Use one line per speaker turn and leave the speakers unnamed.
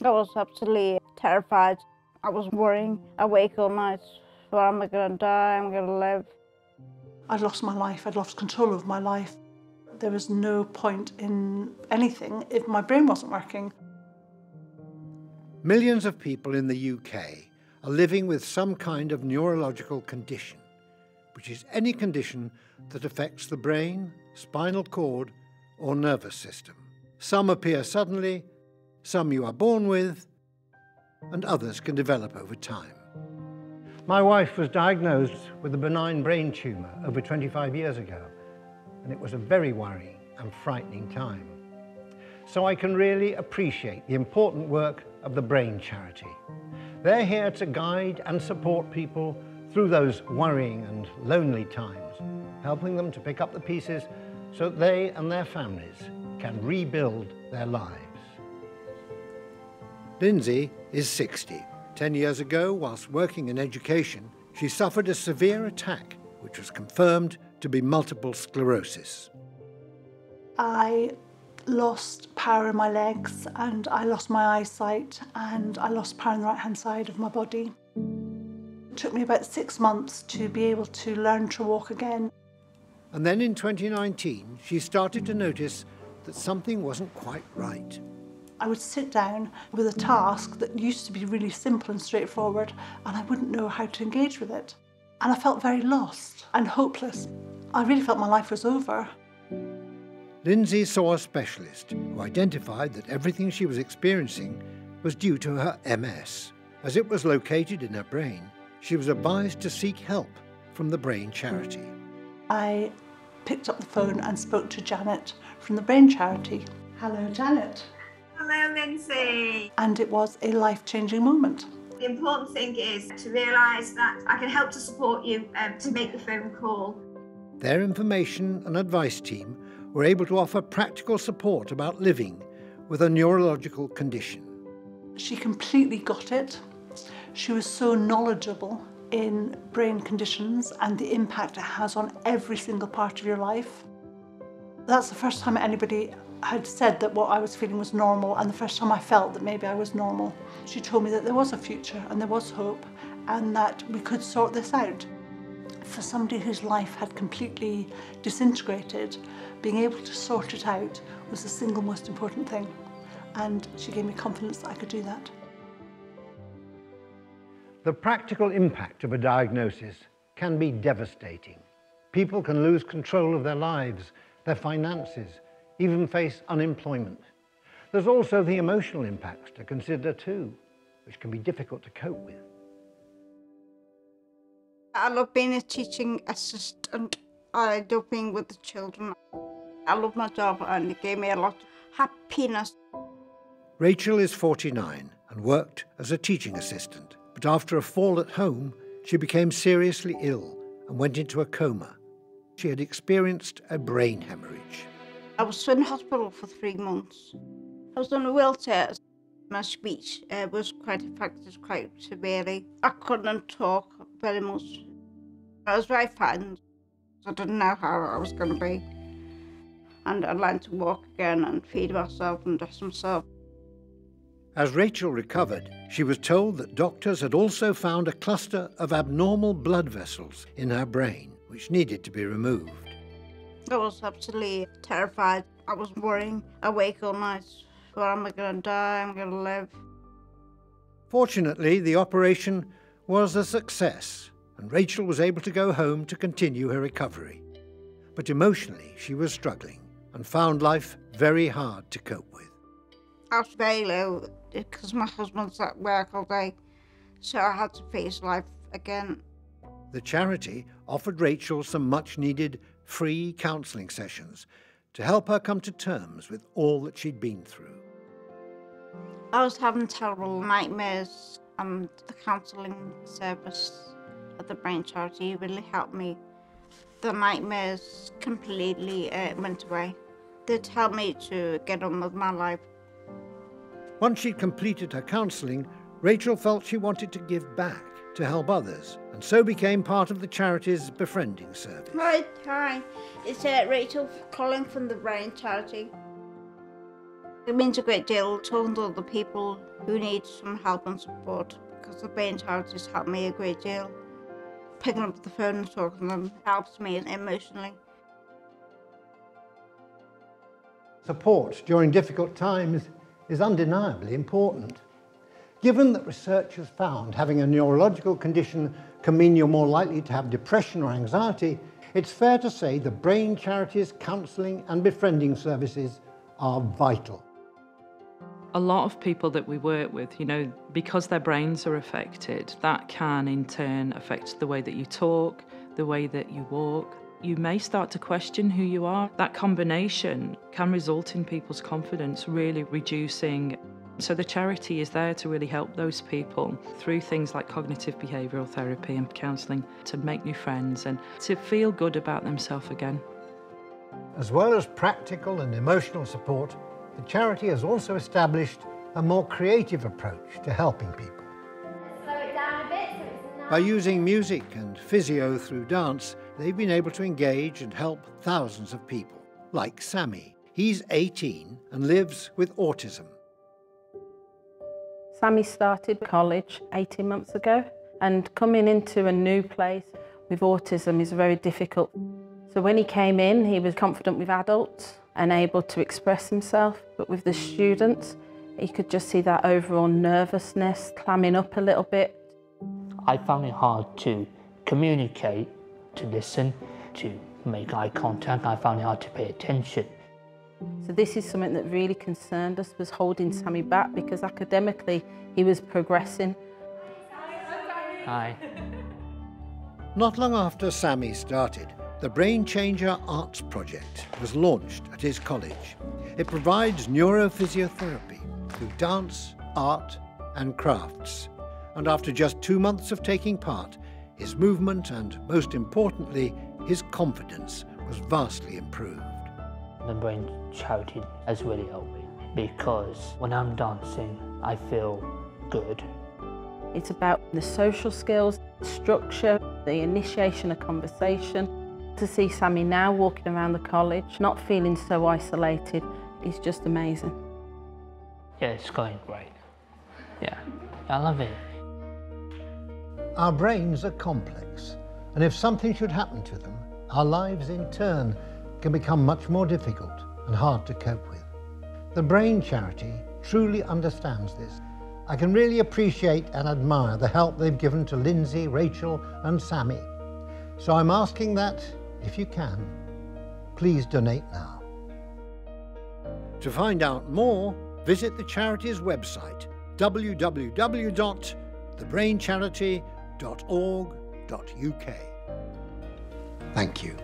I was absolutely terrified. I was worrying. I wake all night. Well, am I going to die? Am I going to live?
I'd lost my life. I'd lost control of my life. There was no point in anything if my brain wasn't working.
Millions of people in the UK are living with some kind of neurological condition, which is any condition that affects the brain, spinal cord, or nervous system. Some appear suddenly, some you are born with, and others can develop over time. My wife was diagnosed with a benign brain tumour over 25 years ago, and it was a very worrying and frightening time. So I can really appreciate the important work of the Brain Charity. They're here to guide and support people through those worrying and lonely times, helping them to pick up the pieces so that they and their families can rebuild their lives. Lindsay is 60. 10 years ago, whilst working in education, she suffered a severe attack, which was confirmed to be multiple sclerosis.
I lost power in my legs and I lost my eyesight and I lost power on the right-hand side of my body. It took me about 6 months to be able to learn to walk again.
And then in 2019, she started to notice that something wasn't quite right.
I would sit down with a task that used to be really simple and straightforward, and I wouldn't know how to engage with it. And I felt very lost and hopeless. I really felt my life was over.
Lindsay saw a specialist who identified that everything she was experiencing was due to her MS. As it was located in her brain, she was advised to seek help from the Brain Charity.
I picked up the phone and spoke to Janet from the Brain Charity. Hello, Janet.
Hello, Lindsay.
And it was a life-changing moment.
The important thing is to realise that I can help to support you to make the phone call.
Their information and advice team were able to offer practical support about living with a neurological condition.
She completely got it. She was so knowledgeable in brain conditions and the impact it has on every single part of your life. That's the first time anybody had said that what I was feeling was normal, and the first time I felt that maybe I was normal. She told me that there was a future and there was hope and that we could sort this out. For somebody whose life had completely disintegrated, being able to sort it out was the single most important thing. And she gave me confidence that I could do that.
The practical impact of a diagnosis can be devastating. People can lose control of their lives, their finances, even face unemployment. There's also the emotional impacts to consider too, which can be difficult to cope with.
I love being a teaching assistant. I love being with the children. I love my job and it gave me a lot of happiness.
Rachel is 49 and worked as a teaching assistant, but after a fall at home, she became seriously ill and went into a coma. She had experienced a brain hemorrhage.
I was in hospital for 3 months. I was in a wheelchair. My speech was quite affected quite severely. I couldn't talk very much. I was very frightened. I didn't know how I was going to be. And I learned to walk again and feed myself and dress myself.
As Rachel recovered, she was told that doctors had also found a cluster of abnormal blood vessels in her brain, which needed to be removed.
I was absolutely terrified. I was worrying. I wake all night. Well, am I going to die? Am I going to live?
Fortunately, the operation was a success, and Rachel was able to go home to continue her recovery. But emotionally, she was struggling and found life very hard to cope with.
I was very low because my husband's at work all day, so I had to face life again.
The charity offered Rachel some much-needed free counselling sessions to help her come to terms with all that she'd been through.
I was having terrible nightmares, and the counselling service at the Brain Charity really helped me. The nightmares completely went away. They'd helped me to get on with my life.
Once she'd completed her counselling, Rachel felt she wanted to give back to help others, and so became part of the charity's befriending service.
Hi. It's Rachel calling from the Brain Charity. It means a great deal talking to other people who need some help and support, because the brain charities helped me a great deal. Picking up the phone and talking to them helps me emotionally.
Support during difficult times is undeniably important. Given that research has found having a neurological condition can mean you're more likely to have depression or anxiety, it's fair to say the Brain Charities counselling and befriending services are vital.
A lot of people that we work with, because their brains are affected, that can in turn affect the way that you talk, the way that you walk. You may start to question who you are. That combination can result in people's confidence really reducing. So the charity is there to really help those people through things like cognitive behavioural therapy and counselling to make new friends and to feel good about themselves again.
As well as practical and emotional support, the charity has also established a more creative approach to helping people.
Slow it down a bit so it's nice.
By using music and physio through dance, they've been able to engage and help thousands of people, like Sammy. He's 18 and lives with autism.
Sammy started college 18 months ago, and coming into a new place with autism is very difficult. So when he came in, he was confident with adults and able to express himself, but with the students, he could just see that overall nervousness clamming up a little bit.
I found it hard to communicate, to listen, to make eye contact. I found it hard to pay attention.
So this is something that really concerned us, was holding Sammy back, because academically he was progressing.
Hi.
Not long after Sammy started, the Brain Changer Arts Project was launched at his college. It provides neurophysiotherapy through dance, art and crafts. And after just 2 months of taking part, his movement and, most importantly, his confidence was vastly improved.
The Brain Charity has really helped me because when I'm dancing, I feel good.
It's about the social skills, structure, the initiation of conversation. To see Sammy now walking around the college, not feeling so isolated, is just amazing.
Yeah, it's going great. Yeah, I love it.
Our brains are complex, and if something should happen to them, our lives in turn can become much more difficult and hard to cope with. The Brain Charity truly understands this. I can really appreciate and admire the help they've given to Lindsay, Rachel and Sammy. So I'm asking that, if you can, please donate now. To find out more, visit the charity's website, www.thebraincharity.org.uk. Thank you.